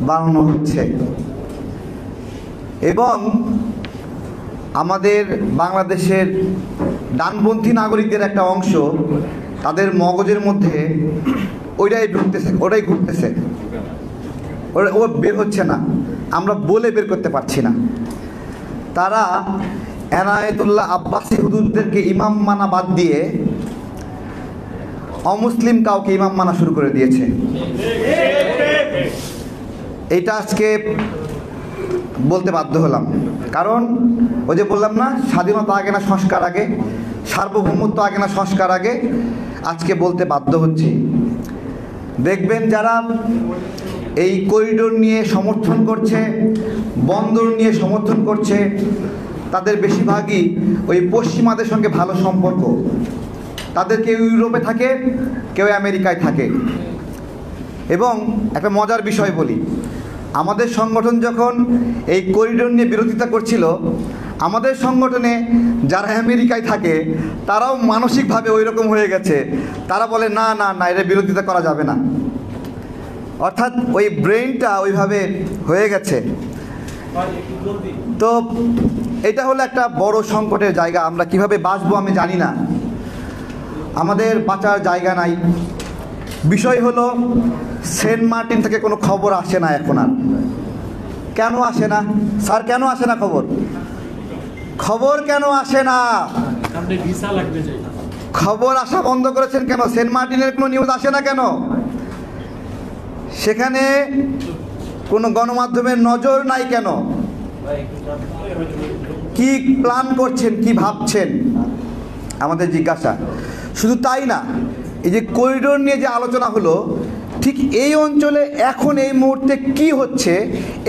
বানানো হচ্ছে এবং আমাদের বাংলাদেশের ডানপন্থী নাগরিকদের একটা অংশ তাদের মগজের মধ্যে ওইটাই ঘুরতেছে, ও বের হচ্ছে না, আমরা বলে বের করতে পারছি না। তারা এনায়েতুল্লাহ আব্বাসী হুজুরদেরকে ইমাম মানা বাদ দিয়ে অমুসলিম কাউকে ইমাম মানা শুরু করে দিয়েছে। এইটা আজকে বলতে বাধ্য হলাম, কারণ ওই যে বললাম না, স্বাধীনতা আগে না সংস্কার আগে, সার্বভৌমত্ব আগে না সংস্কার আগে। আজকে বলতে বাধ্য হচ্ছি, দেখবেন যারা এই করিডোর নিয়ে সমর্থন করছে, বন্দর নিয়ে সমর্থন করছে, তাদের বেশিরভাগই ওই পশ্চিমাদের সঙ্গে ভালো সম্পর্ক। তাদের কেউ ইউরোপে থাকে, কেউ আমেরিকায় থাকে। এবং একটা মজার বিষয় বলি, আমাদের সংগঠন যখন এই করিডোর নিয়ে বিরোধিতা করছিল, আমাদের সংগঠনে যারা আমেরিকায় থাকে তারাও মানসিকভাবে ওই রকম হয়ে গেছে। তারা বলে না না না, এটা বিরোধিতা করা যাবে না। অর্থাৎ ওই ব্রেনটা ওইভাবে হয়ে গেছে। তো এটা হলো একটা বড় সংকটের জায়গা। আমরা কিভাবে বাঁচবো আমি জানি না, আমাদের বাঁচার জায়গা নাই। বিষয় হলো সেন্ট মার্টিন থেকে কোনো খবর আসে না এখন আর। কেন আসে না স্যার? কেন আসে না খবর কেন আসে না? খবর আসা বন্ধ করেছেন কেন? সেন্ট মার্টিনের কোনো নিউজ আসে না কেন? সেখানে কোনো গণমাধ্যমের নজর নাই কেন? কি প্ল্যান করছেন, কি ভাবছেন, আমাদের জিজ্ঞাসা। শুধু তাই না, এই যে করিডোর নিয়ে যে আলোচনা হলো, ঠিক এই অঞ্চলে এখন এই মুহূর্তে কি হচ্ছে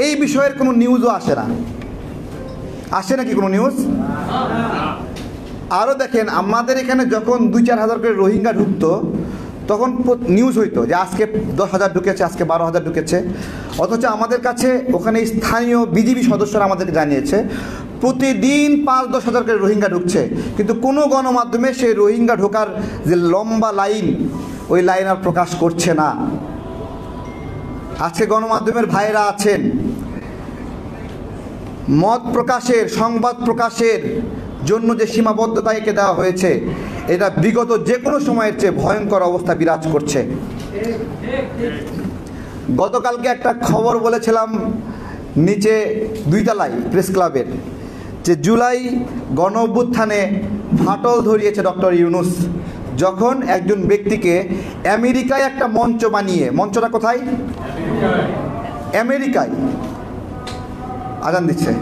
এই বিষয়ের কোনো নিউজও আসে না। আসে নাকি কোনো নিউজ? আরও দেখেন, আমাদের এখানে যখন 2-4 হাজার করে রোহিঙ্গা ঢুকতো, তখন নিউজ হইতো যে আজকে 10,000 ঢুকেছে, আজকে 12,000 ঢুকেছে। অথচ আমাদের কাছে ওখানে স্থানীয় বিজিবি সদস্যরা আমাদেরকে জানিয়েছে প্রতিদিন 5-10 হাজার করে রোহিঙ্গা ঢুকছে, কিন্তু কোনো গণমাধ্যমে সেই রোহিঙ্গা ঢোকার যে লম্বা লাইন, ওই লাইন আর প্রকাশ করছে না। আজকে গণমাধ্যমের ভাইয়েরা আছেন, মত প্রকাশের, সংবাদ প্রকাশের জন্য যে সীমাবদ্ধতা একে দেওয়া হয়েছে, এটা বিগত যে কোনো সময়ের চেয়ে ভয়ঙ্কর অবস্থা বিরাজ করছে। গতকালকে একটা খবর বলেছিলাম নিচে 2 তলায় প্রেস ক্লাবের, যে জুলাই গণ অভ্যুত্থানে ফাটল ধরিয়েছে ডক্টর ইউনূস, যখন একজন ব্যক্তিকে আমেরিকায় একটা মঞ্চ বানিয়ে, মঞ্চটা কোথায়? আমেরিকায়। আজান দিচ্ছে।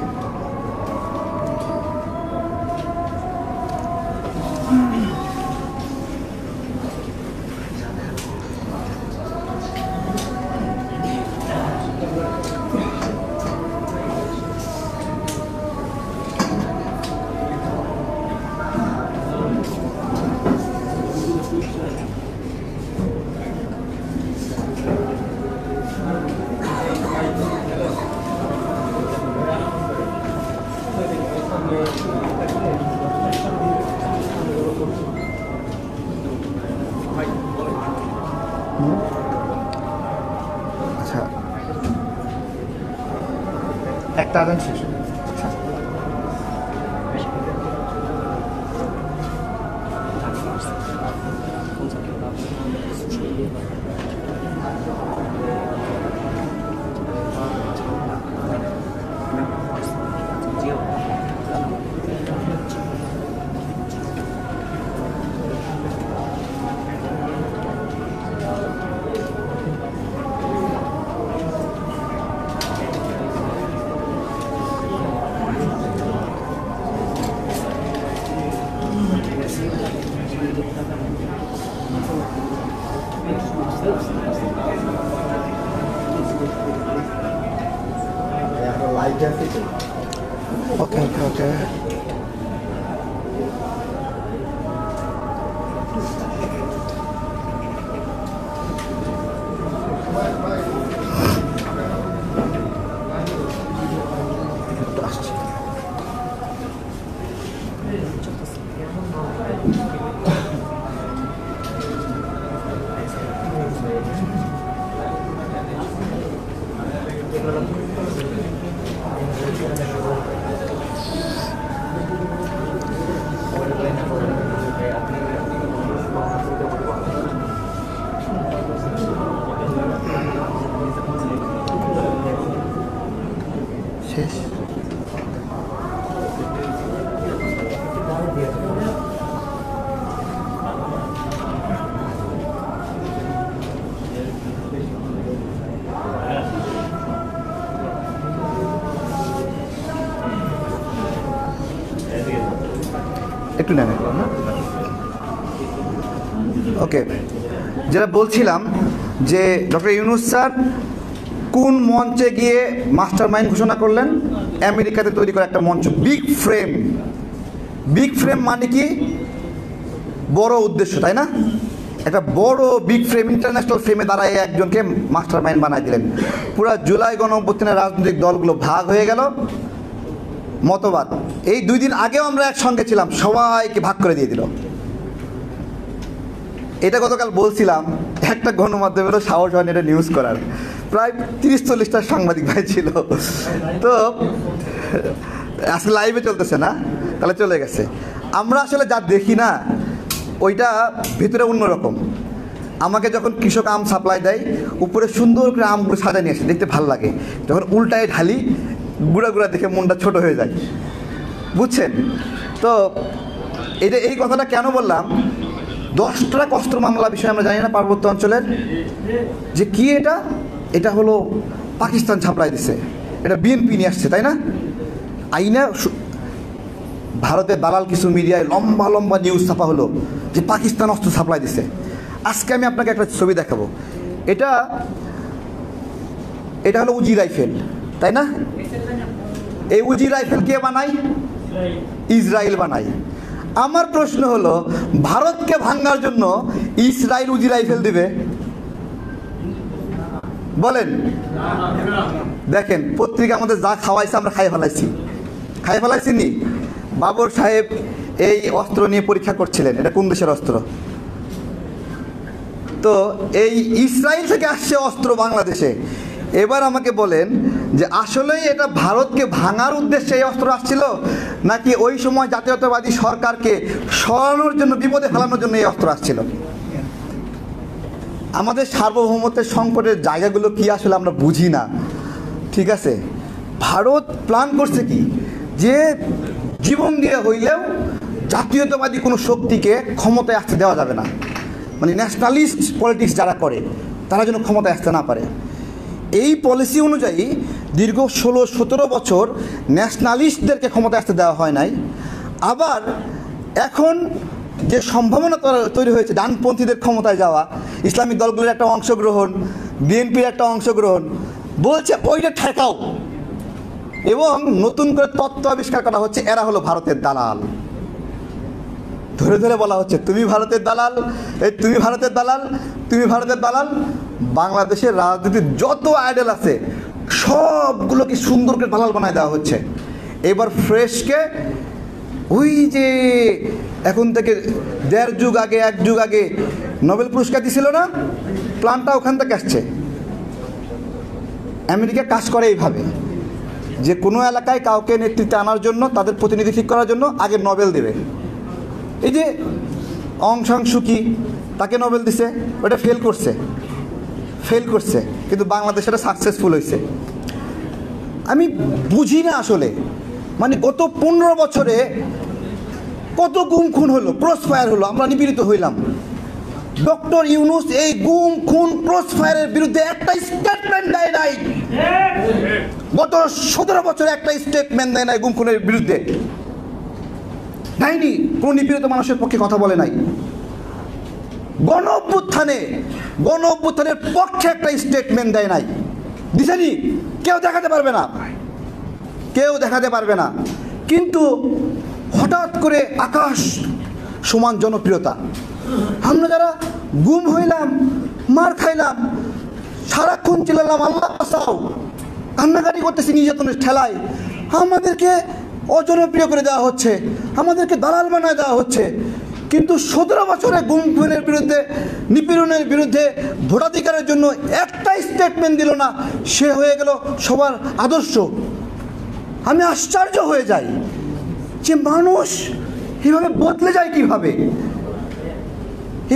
আচ্ছা, একটা আদান শেষ। Okay. শেষ। একটু নেন। ওকে, যেটা বলছিলাম যে ডক্টর ইউনূস স্যার কোন মঞ্চে গিয়ে মাস্টার মাইন্ড ঘোষণা করলেন? আমেরিকাতে তৈরি করা একটা মঞ্চ, বিগ ফ্রেম। বিগ ফ্রেম মানে কি? বড় উদ্দেশ্য, তাই না? একটা বড় বিগ ফ্রেম, ইন্টারন্যাশনাল ফ্রেমে দাঁড়ায় একজনকে মাস্টার মাইন্ড বানাই দিলেন। পুরা জুলাই গণঅভ্যুত্থানের রাজনৈতিক দলগুলো ভাগ হয়ে গেল মতবাদ। এই 2 দিন আগেও আমরা একসঙ্গে ছিলাম, সবাইকে ভাগ করে দিয়ে দিল। এটা গতকাল বলছিলাম, একটা গণমাধ্যমেরও সাহস হয়নি এটা নিউজ করার। প্রায় 30-40টা সাংবাদিক ভাই ছিল। তো আসলে লাইভে চলতেছে না, তাহলে চলে গেছে। আমরা আসলে যা দেখি না ওইটা ভিতরে অন্যরকম। আমাকে যখন কৃষক আম সাপ্লাই দেয়, উপরে সুন্দর করে আমগুলো সাজায় নিয়ে আসে, দেখতে ভালো লাগে। যখন উল্টায় ঢালি, গুঁড়া গুঁড়া দেখে মনটা ছোট হয়ে যায়, বুঝছেন? তো এই কথাটা কেন বললাম? 10টা অস্ত্র মামলা বিষয়ে আমরা জানি না পার্বত্য অঞ্চলের, যে কি এটা হলো পাকিস্তান সাপ্লাই দিছে, এটা বিএনপি নিয়ে আসছে, তাই না? আইনা ভারতের দালাল কিছু মিডিয়ায় লম্বা লম্বা নিউজ ছাপা হলো যে পাকিস্তান অস্ত্র সাপ্লাই দিছে। আজকে আমি আপনাকে একটা ছবি দেখাবো। এটা হলো উজি রাইফেল, তাই না? এই উজি রাইফেল কে বানায়? ইসরায়েল বানায়। আমার প্রশ্ন হলো, ভারতকে ভাঙার জন্য ইসরায়েল উজি রাইফেল দিবে? বলেন। দেখেন, পত্রিকা আমাদের যা খাওয়াইছে আমরা খাই ফেলাইছি নি? বাবর সাহেব এই অস্ত্র নিয়ে পরীক্ষা করছিলেন, এটা কোন দেশের অস্ত্র? তো এই ইসরায়েল থেকে আসছে অস্ত্র বাংলাদেশে। এবার আমাকে বলেন যে আসলেই এটা ভারতকে ভাঙার উদ্দেশ্যে এই অস্ত্র আসছিল, নাকি ওই সময় জাতীয়তাবাদী সরকারকে সরানোর জন্য, বিপদে ফেলানোর জন্য এই অস্ত্র আসছিল? আমাদের সার্বভৌমত্বের সংকটের জায়গাগুলো কি আসলে আমরা বুঝি না, ঠিক আছে? ভারত প্ল্যান করছে কি, যে জীবন দিয়ে হইলেও জাতীয়তাবাদী কোনো শক্তিকে ক্ষমতায় আসতে দেওয়া যাবে না। মানে ন্যাশনালিস্ট পলিটিক্স যারা করে তারা যেন ক্ষমতায় আসতে না পারে। এই পলিসি অনুযায়ী দীর্ঘ 16-17 বছর ন্যাশনালিস্টদেরকে ক্ষমতায় আসতে দেওয়া হয় নাই। আবার এখন যে সম্ভাবনা তৈরি হয়েছে ডানপন্থীদের ক্ষমতায় যাওয়া, ইসলামিক দলগুলোর একটা অংশগ্রহণ, বিএনপির একটা অংশগ্রহণ, বলছে ওইটা ঠেকাও। এবং নতুন করে তত্ত্ব আবিষ্কার করা হচ্ছে, এরা হলো ভারতের দালাল। ধরে ধরে বলা হচ্ছে তুমি ভারতের দালাল, তুমি ভারতের দালাল, তুমি ভারতের দালাল। বাংলাদেশের রাজনীতির যত আইডল আছে সবগুলোকে সুন্দর করে দালাল বানায় দেওয়া হচ্ছে। এবার ফ্রেশকে ওই যে এখন থেকে 1.5 যুগ আগে, 1 যুগ আগে নোবেল পুরস্কার দিছিল না, প্ল্যানটা ওখান থেকে আসছে। আমেরিকা কাজ করে এইভাবে যে কোনো এলাকায় কাউকে নেতৃত্বে আনার জন্য, তাদের প্রতিনিধি ঠিক করার জন্য আগে নোবেল দেবে। এই যে অং সান সু কি, তাকে নোবেল দিছে, ওটা ফেল করছে, কিন্তু বাংলাদেশ এটা সাকসেসফুল হয়েছে। আমি বুঝি না আসলে, মানে গত 15 বছরে কত গুম খুন হলো, ক্রস ফায়ার হলো, আমরা নিপীড়িত হইলাম। ডক্টর ইউনূস এই গুম খুন ক্রস ফায়ারের বিরুদ্ধে একটা স্টেটমেন্ট দেয় নাই। গত 17 বছরে একটা স্টেটমেন্ট দেয় নাই গুম খুনের বিরুদ্ধে, নাইনি। কোনো নিপীড়িত মানুষের পক্ষে কথা বলে নাই। গণ অভ্যুত্থানের পক্ষে একটা স্টেটমেন্ট দেয় নাই। দিছেনি? কেউ দেখাতে পারবে না। কিন্তু হঠাৎ করে আকাশ সমান জনপ্রিয়তা। আমরা যারা গুম হইলাম, মার খাইলাম, সারাক্ষণ চিল্লালাম আল্লাহ বাঁচাও, কান্নাকাটি করতেছি নির্যাতনের ঠেলায়, আমাদেরকে অজনপ্রিয় করে দেওয়া হচ্ছে, আমাদেরকে দালাল বানায় দেওয়া হচ্ছে। কিন্তু 17 বছরে গুমখুনের বিরুদ্ধে, নিপীড়নের বিরুদ্ধে, ভোটাধিকারের জন্য একটা স্টেটমেন্ট দিল না, সে হয়ে গেল সবার আদর্শ। আমি আশ্চর্য হয়ে যাই যে মানুষ এভাবে বদলে যায় কিভাবে।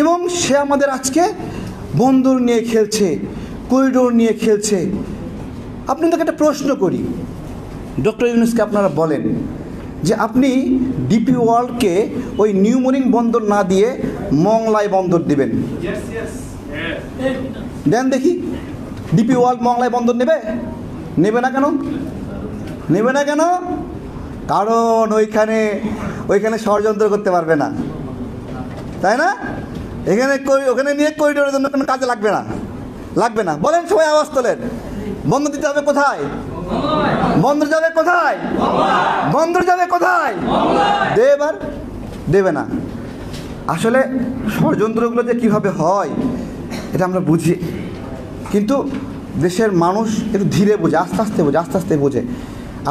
এবং সে আমাদের আজকে বন্দর নিয়ে খেলছে, করিডোর নিয়ে খেলছে। আপনাদেরকে একটা প্রশ্ন করি, ডক্টর ইউনূসকে আপনারা বলেন যে আপনি ডিপি ওয়ার্ল্ডকে ওই নিউ মর্নিং বন্দর না দিয়ে মংলাই বন্দর দিবেন, দেন দেখি। ডিপি ওয়ার্ল্ড মংলাই বন্দর নেবে? নেবে না কেন? নেবে না কেন? কারণ ওইখানে ষড়যন্ত্র করতে পারবে না, তাই না? ওখানে নিয়ে করিডোরের জন্য কোনো কাজে লাগবে না। বলেন সবাই, আওয়াজ তোলেন। বন্দর দিতে হবে কোথায়? বন্দর যাবে কোথায়? বন্দর যাবে কোথায়? এবার দেবে না। আসলে ষড়যন্ত্রগুলো যে কীভাবে হয় এটা আমরা বুঝি, কিন্তু দেশের মানুষ একটু ধীরে বোঝে, আস্তে আস্তে বোঝে।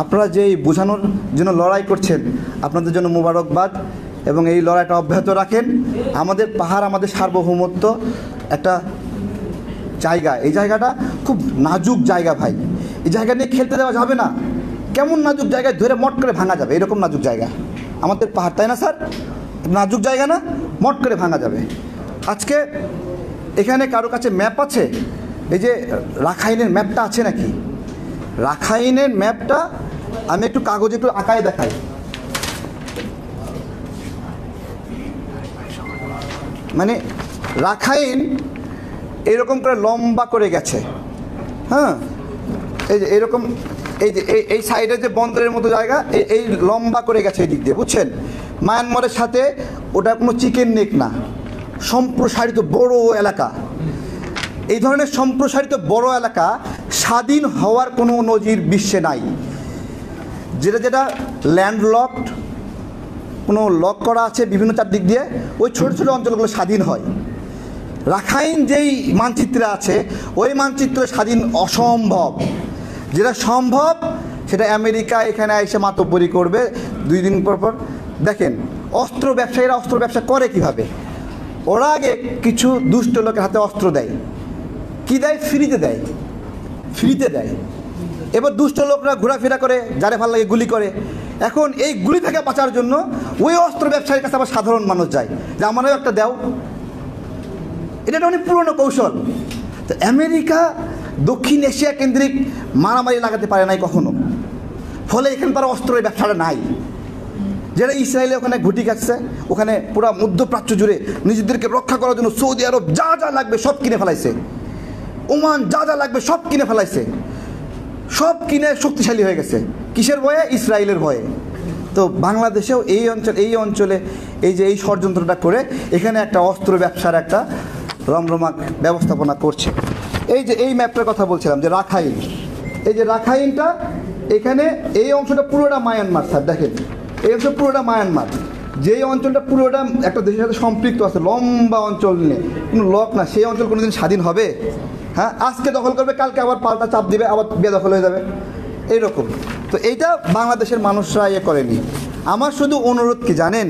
আপনারা যে এই বোঝানোর জন্য লড়াই করছেন, আপনাদের জন্য মোবারকবাদ, এবং এই লড়াইটা অব্যাহত রাখেন। আমাদের পাহাড়, আমাদের সার্বভৌমত্ব একটা জায়গা, এই জায়গাটা খুব নাজুক জায়গা ভাই। এই জায়গা নিয়ে খেলতে দেওয়া যাবে না। কেমন নাজুক জায়গায় ধরে মট করে ভাঙা যাবে, এরকম নাজুক জায়গা আমাদের পাহাড়, তাই না স্যার? নাজুক জায়গা না, মট করে ভাঙা যাবে। আজকে এখানে কারো কাছে ম্যাপ আছে? এই যে রাখাইনের ম্যাপটা আছে নাকি? রাখাইনের ম্যাপটা আমি একটু কাগজে একটু আঁকায় দেখাই। মানে রাখাইন এরকম করে লম্বা করে গেছে, হ্যাঁ, এই যে এরকম, এই যে এই সাইডে যে বন্দরের মতো জায়গা, এই লম্বা করে গেছে এই দিক দিয়ে, বুঝছেন? মায়ানমারের সাথে ওটা কোনো চিকেন নেক না, সম্প্রসারিত বড় এলাকা। এই ধরনের সম্প্রসারিত বড় এলাকা স্বাধীন হওয়ার কোনো নজির বিশ্বে নাই। যেটা ল্যান্ডলকড, কোনো লক করা আছে বিভিন্ন চারদিক দিয়ে, ওই ছোটো ছোটো অঞ্চলগুলো স্বাধীন হয়। রাখাইন যেই মানচিত্রে আছে ওই মানচিত্র স্বাধীন অসম্ভব। যেটা সম্ভব সেটা আমেরিকা এখানে এসে মাতব্বরি করবে 2 দিন পর। দেখেন অস্ত্র ব্যবসায়ীরা অস্ত্র ব্যবসা করে কিভাবে। ওরা আগে কিছু দুষ্ট লোকের হাতে অস্ত্র দেয়, কি দেয়? ফ্রিতে দেয়। এবার দুষ্ট লোকরা ঘোরাফেরা করে, যারে ভালো লাগে গুলি করে। এখন এই গুলি থেকে বাঁচার জন্য ওই অস্ত্র ব্যবসায়ীর কাছে আবার সাধারণ মানুষ যায় যে আমারও একটা দাও। এটা একটা অনেক পুরনো কৌশল। তো আমেরিকা দক্ষিণ এশিয়া কেন্দ্রিক মারামারি লাগাতে পারে নাই কখনো, ফলে এখানে তার অস্ত্রের ব্যবসাটা নাই। যারা ইসরায়েলে ওখানে ঘুটি কাটছে, ওখানে পুরো মধ্যপ্রাচ্য জুড়ে নিজেদেরকে রক্ষা করার জন্য সৌদি আরব যা লাগবে সব কিনে ফেলাইছে, ওমান যা লাগবে সব কিনে ফেলাইছে, সব কিনে শক্তিশালী হয়ে গেছে। কিসের ভয়ে? ইসরায়েলের ভয়ে। তো বাংলাদেশেও এই অঞ্চলে এই যে এই ষড়যন্ত্রটা করে এখানে একটা অস্ত্র ব্যবসার একটা রমরমাক ব্যবস্থাপনা করছে। এই যে এই ম্যাপটার কথা বলছিলাম যে রাখাইন, এই যে রাখাইনটা এখানে এই অংশটা পুরোটা মায়ানমার স্যার, দেখেন এই অংশ পুরোটা মায়ানমার। যেই অঞ্চলটা পুরোটা একটা দেশের সাথে সম্পৃক্ত আছে, লম্বা অঞ্চল নিয়ে, কোনো লক না, সেই অঞ্চল কোনোদিন স্বাধীন হবে? হ্যাঁ, আজকে দখল করবে, কালকে আবার পাল্টা চাপ দিবে, আবার বেদখল হয়ে যাবে, এইরকম। তো এইটা বাংলাদেশের মানুষরা করেনি। আমার শুধু অনুরোধ কি জানেন,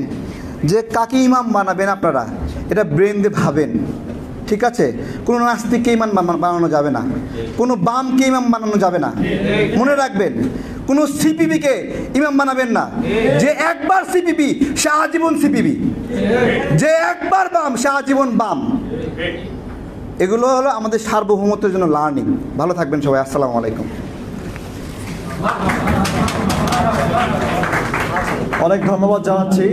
যে কাকে ইমাম বানাবেন আপনারা এটা ব্রেন দিয়ে ভাবেন, ঠিক আছে? কোনো নাস্তিককে ইমাম বানানো যাবে না, কোনো বামকে ইমাম বানানো যাবে না। মনে রাখবেন, কোনো সিপিবিকে ইমাম বানাবেন না। যে একবার সিপিবি সে আজীবন সিপিবি, যে একবার বাম সে আজীবন বাম। এগুলো হলো আমাদের সার্বভৌমত্বের জন্য লার্নিং। ভালো থাকবেন সবাই, আসসালামু আলাইকুম। অনেক ধন্যবাদ জানাচ্ছি।